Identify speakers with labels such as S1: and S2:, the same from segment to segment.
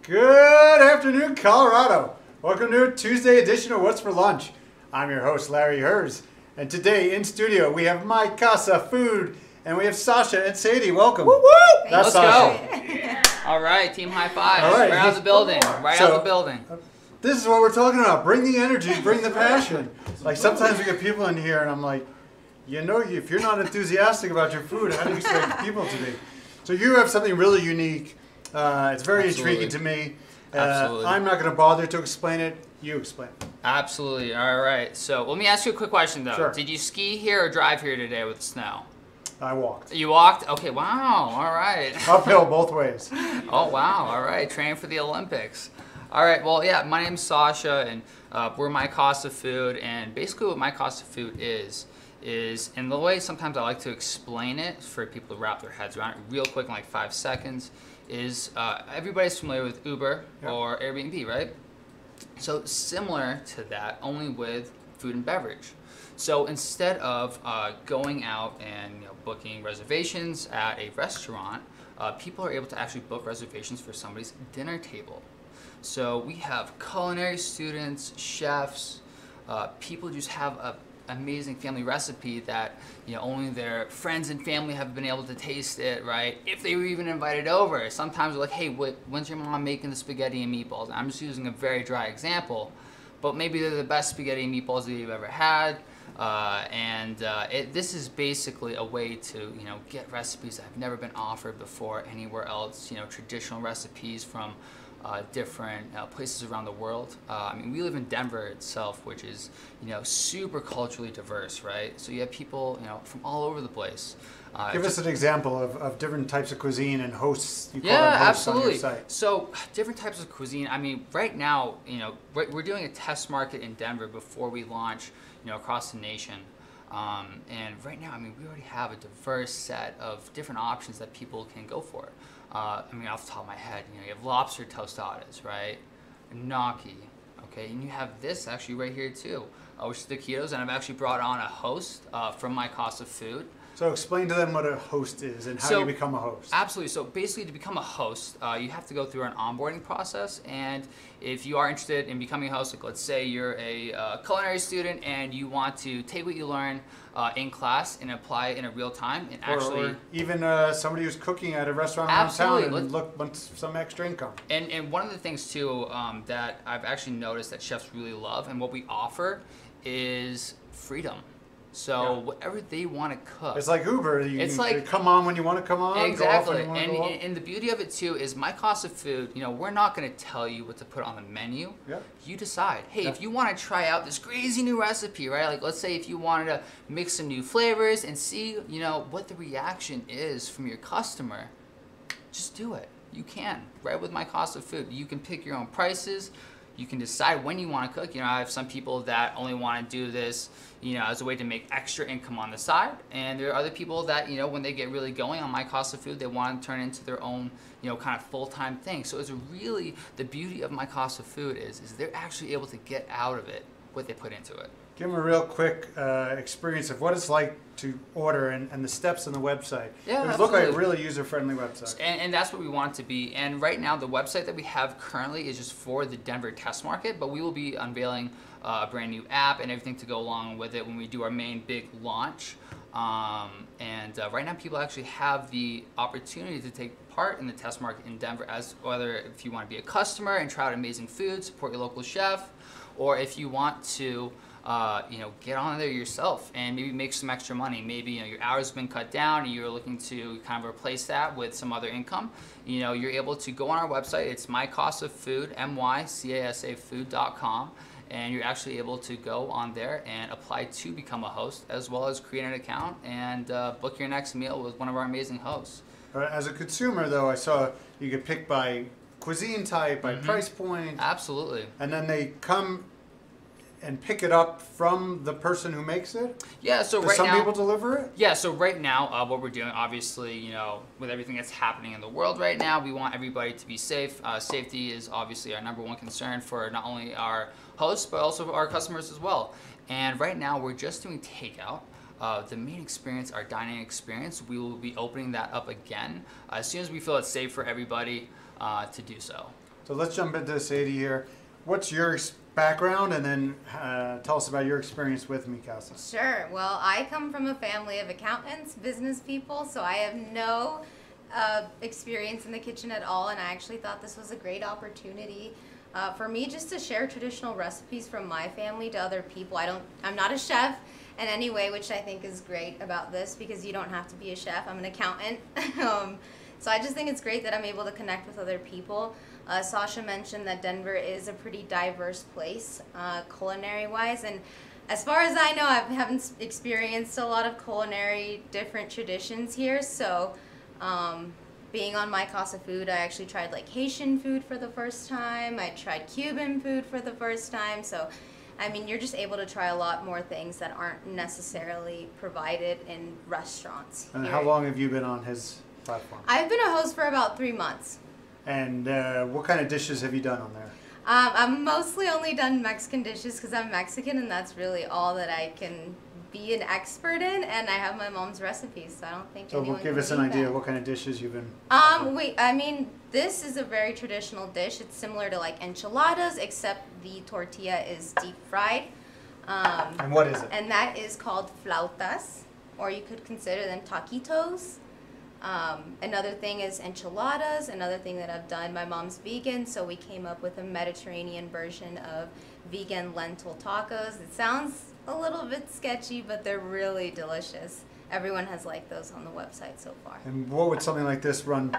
S1: Good afternoon, Colorado. Welcome to a Tuesday edition of What's for Lunch. I'm your host, Larry Hers. And today in studio, we have Mycasafood, and we have Sasha and Sadie. Welcome.
S2: Woo woo!
S1: That's Sasha.
S2: Go. All right, team high five.
S1: All right.
S2: Right out of the building. Right out of the building.
S1: This is what we're talking about. Bring the energy, bring the passion. Like sometimes we get people in here and I'm like, you know, if you're not enthusiastic about your food, how do you expect people to be? So you have something really unique. It's very intriguing to me.
S2: Absolutely.
S1: I'm not going to bother to explain it. You explain it.
S2: Absolutely. All right. So let me ask you a quick question, though.
S1: Sure.
S2: Did you ski here or drive here today with snow?
S1: I walked.
S2: You walked? Okay. Wow. All right.
S1: Uphill both ways.
S2: Oh, wow. All right. Training for the Olympics. All right. Well, yeah, my name's Sasha, and we're Mycasafood. And basically what Mycasafood is, and the way sometimes I like to explain it for people to wrap their heads around it real quick in like 5 seconds, is everybody's familiar with Uber or Airbnb, right? So similar to that, only with food and beverage. So instead of going out and booking reservations at a restaurant, people are able to actually book reservations for somebody's dinner table. So we have culinary students, chefs, people who just have an amazing family recipe that only their friends and family have been able to taste it, right? If they were even invited over. Sometimes they're like, hey, when's your mom making the spaghetti and meatballs? I'm just using a very dry example, but maybe they're the best spaghetti and meatballs that you've ever had. This is basically a way to get recipes that have never been offered before anywhere else. Traditional recipes from different places around the world. I mean, we live in Denver itself, which is super culturally diverse, right? So you have people from all over the place.
S1: Give us an example of different types of cuisine and hosts. You call
S2: yeah,
S1: them hosts
S2: absolutely.
S1: on your site.
S2: So different types of cuisine. I mean, right now, we're doing a test market in Denver before we launch, across the nation. And right now, I mean, we already have a diverse set of different options that people can go for. I mean, off the top of my head, you have lobster tostadas, right? Gnocchi, okay? And you have this actually right here too, which is the taquitos. And I've actually brought on a host from Mycasafood.
S1: So explain to them what a host is and how you become a host.
S2: Absolutely. So basically to become a host, you have to go through an onboarding process. And if you are interested in becoming a host, like let's say you're a culinary student and you want to take what you learn in class and apply it in a real time and
S1: or even somebody who's cooking at a restaurant around town and wants some extra income.
S2: And one of the things too that I've actually noticed that chefs really love and what we offer is freedom. So whatever they want to cook.
S1: It's like Uber. You come on when you want to come on.
S2: Exactly.
S1: Go off when you want to go off.
S2: And the beauty of it too is Mycasafood, we're not going to tell you what to put on the menu.
S1: Yeah.
S2: You decide. Hey, if you want to try out this crazy new recipe, right? Like let's say if you wanted to mix some new flavors and see, what the reaction is from your customer, just do it. You can, right? With Mycasafood, you can pick your own prices. You can decide when you want to cook. I have some people that only want to do this, as a way to make extra income on the side. And there are other people that, when they get really going on Mycasafood, they want to turn into their own, kind of full-time thing. So it's really, the beauty of Mycasafood is they're actually able to get out of it what they put into it.
S1: Give them a real quick experience of what it's like to order and the steps on the website.
S2: Yeah,
S1: it looks like a really user-friendly website.
S2: And that's what we want it to be. And right now, the website that we have currently is just for the Denver test market, but we will be unveiling a brand new app and everything to go along with it when we do our main big launch. Right now, people actually have the opportunity to take part in the test market in Denver, as whether if you want to be a customer and try out amazing food, support your local chef, or if you want to get on there yourself and maybe make some extra money. Maybe your hours have been cut down and you're looking to kind of replace that with some other income. You're able to go on our website. It's Mycasafood, mycasafood.com, and you're actually able to go on there and apply to become a host, as well as create an account and book your next meal with one of our amazing hosts.
S1: As a consumer, though, I saw you get picked by cuisine type, by price point.
S2: Absolutely.
S1: And then they come and pick it up from the person who makes it?
S2: Yeah, so
S1: Does some people deliver it?
S2: Yeah, so right now, what we're doing, obviously, with everything that's happening in the world right now, we want everybody to be safe. Safety is obviously our #1 concern for not only our hosts, but also our customers as well. And right now, we're just doing takeout. The main experience, our dining experience, we will be opening that up again as soon as we feel it's safe for everybody to do so.
S1: So let's jump into Sadie here. What's your background, and then tell us about your experience with Mycasa.
S3: Sure. Well, I come from a family of accountants, business people, so I have no experience in the kitchen at all, and I actually thought this was a great opportunity for me just to share traditional recipes from my family to other people. I'm not a chef in any way, which I think is great about this, because you don't have to be a chef. I'm an accountant. So I just think it's great that I'm able to connect with other people. Sasha mentioned that Denver is a pretty diverse place, culinary-wise, and as far as I know, I haven't experienced a lot of culinary different traditions here. So being on Mycasafood, I actually tried like Haitian food for the first time. I tried Cuban food for the first time. So I mean, you're just able to try a lot more things that aren't necessarily provided in restaurants.
S1: And how long have you been on his platform?
S3: I've been a host for about 3 months.
S1: And what kind of dishes have you done on there?
S3: I've mostly only done Mexican dishes because I'm Mexican, and that's really all that I can be an expert in. And I have my mom's recipes, so I don't think anyone
S1: give us an idea of what kind of dishes you've been.
S3: I mean, this is a very traditional dish. It's similar to like enchiladas, except the tortilla is deep fried.
S1: And what is it?
S3: And that is called flautas, or you could consider them taquitos. Another thing is enchiladas. Another thing that I've done, my mom's vegan, so we came up with a Mediterranean version of vegan lentil tacos. It sounds a little bit sketchy, but they're really delicious. Everyone has liked those on the website so far.
S1: And what would something like this run?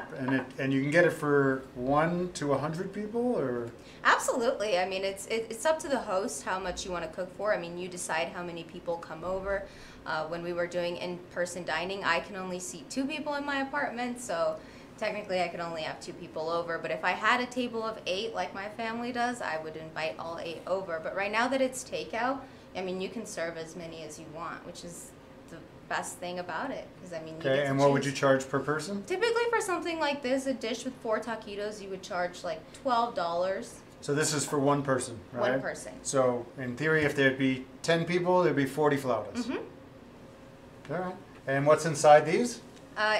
S1: And you can get it for 1 to 100 people, or?
S3: Absolutely. I mean, it's up to the host how much you want to cook for. I mean, you decide how many people come over. When we were doing in-person dining, I can only seat 2 people in my apartment, so technically I could only have 2 people over. But if I had a table of 8 like my family does, I would invite all 8 over. But right now that it's takeout, I mean, you can serve as many as you want, which is the best thing about it. Because I mean,
S1: okay. And what would you charge per person?
S3: Typically for something like this, a dish with 4 taquitos, you would charge like $12.
S1: So this is for one person, right?
S3: One person.
S1: So in theory, if there'd be 10 people, there'd be 40 flautas.
S3: Mm-hmm.
S1: All right. And what's inside these?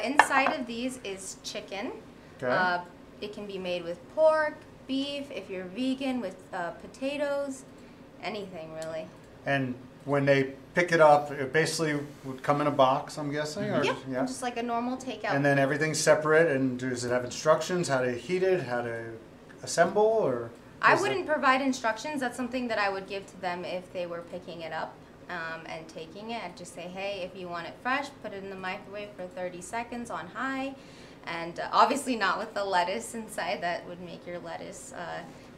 S3: Inside of these is chicken.
S1: Okay.
S3: It can be made with pork, beef, if you're vegan, with potatoes, anything really.
S1: And when they pick it up, it basically would come in a box, I'm guessing? Or,
S3: Yep,
S1: yeah,
S3: just like a normal takeout.
S1: And then everything's separate, and does it have instructions, how to heat it, how to assemble, or?
S3: I wouldn't provide instructions. That's something that I would give to them if they were picking it up and taking it. I'd just say, hey, if you want it fresh, put it in the microwave for 30 seconds on high. And obviously not with the lettuce inside. That would make your lettuce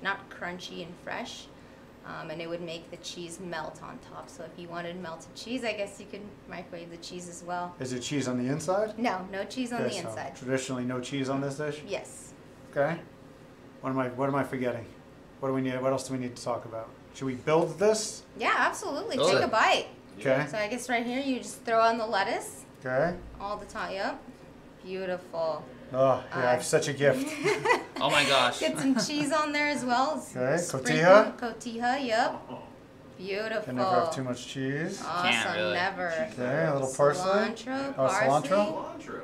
S3: not crunchy and fresh. And it would make the cheese melt on top. So if you wanted melted cheese, I guess you could microwave the cheese as well.
S1: Is it cheese on the inside?
S3: No, no cheese on the
S1: So
S3: inside.
S1: traditionally, no cheese on this dish?
S3: Yes.
S1: Okay. What am I forgetting? What do we need? What else do we need to talk about? Should we build this?
S3: Yeah, absolutely.
S2: Build
S3: Take
S2: it.
S3: a bite.
S1: Okay.
S3: So I guess right here you just throw on the lettuce
S1: Okay.
S3: all the time. Yep. Beautiful.
S1: Oh, yeah, I have such a gift.
S2: Oh my gosh.
S3: Get some cheese on there as well.
S1: Okay,
S3: Sprinkle-
S1: cotija?
S3: Cotija, yep. Beautiful.
S1: Can never have too much cheese.
S3: Awesome,
S2: Can't really.
S3: never.
S1: Okay, a little parsley.
S3: Cilantro,
S1: Oh,
S3: parsley.
S1: cilantro?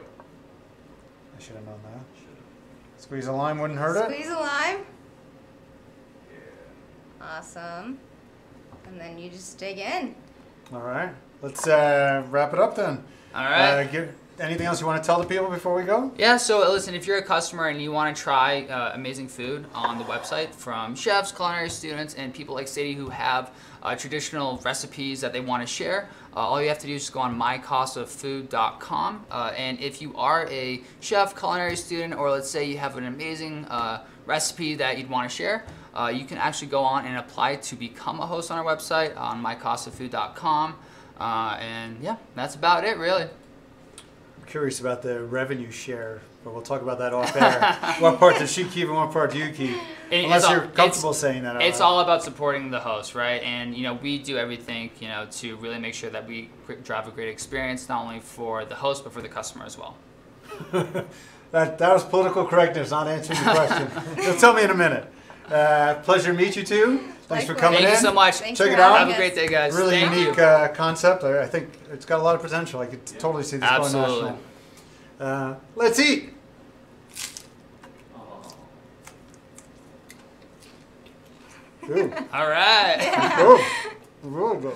S1: I should have known that. Squeeze a lime wouldn't hurt it.
S3: Squeeze a lime. Awesome. And then you just dig in.
S1: All right. Let's wrap it up then.
S2: All right.
S1: Anything else you want to tell the people before we go?
S2: Yeah, so listen, if you're a customer and you want to try amazing food on the website from chefs, culinary students, and people like Sadie who have traditional recipes that they want to share, all you have to do is just go on mycasafood.com. And if you are a chef, culinary student, or let's say you have an amazing recipe that you'd want to share, you can actually go on and apply to become a host on our website on mycasafood.com. And yeah, that's about it, really.
S1: I'm curious about the revenue share, but we'll talk about that off air. What part does she keep and what part do you keep? Unless you're comfortable saying that.
S2: It's all about supporting the host, right? And we do everything, to really make sure that we drive a great experience, not only for the host but for the customer as well.
S1: That was political correctness, not answering the question. You'll tell me in a minute. Pleasure to meet you two. Thanks for coming in.
S2: Thank you so much.
S3: Thanks
S1: Check
S3: for
S1: it out.
S2: Have
S3: having
S2: a great
S3: us.
S2: day, guys.
S1: Really
S2: Thank
S1: unique
S2: you.
S1: concept. I think it's got a lot of potential. I could totally see this
S2: Absolutely.
S1: going national. Let's eat. Good.
S2: All right.
S1: Good. Really good.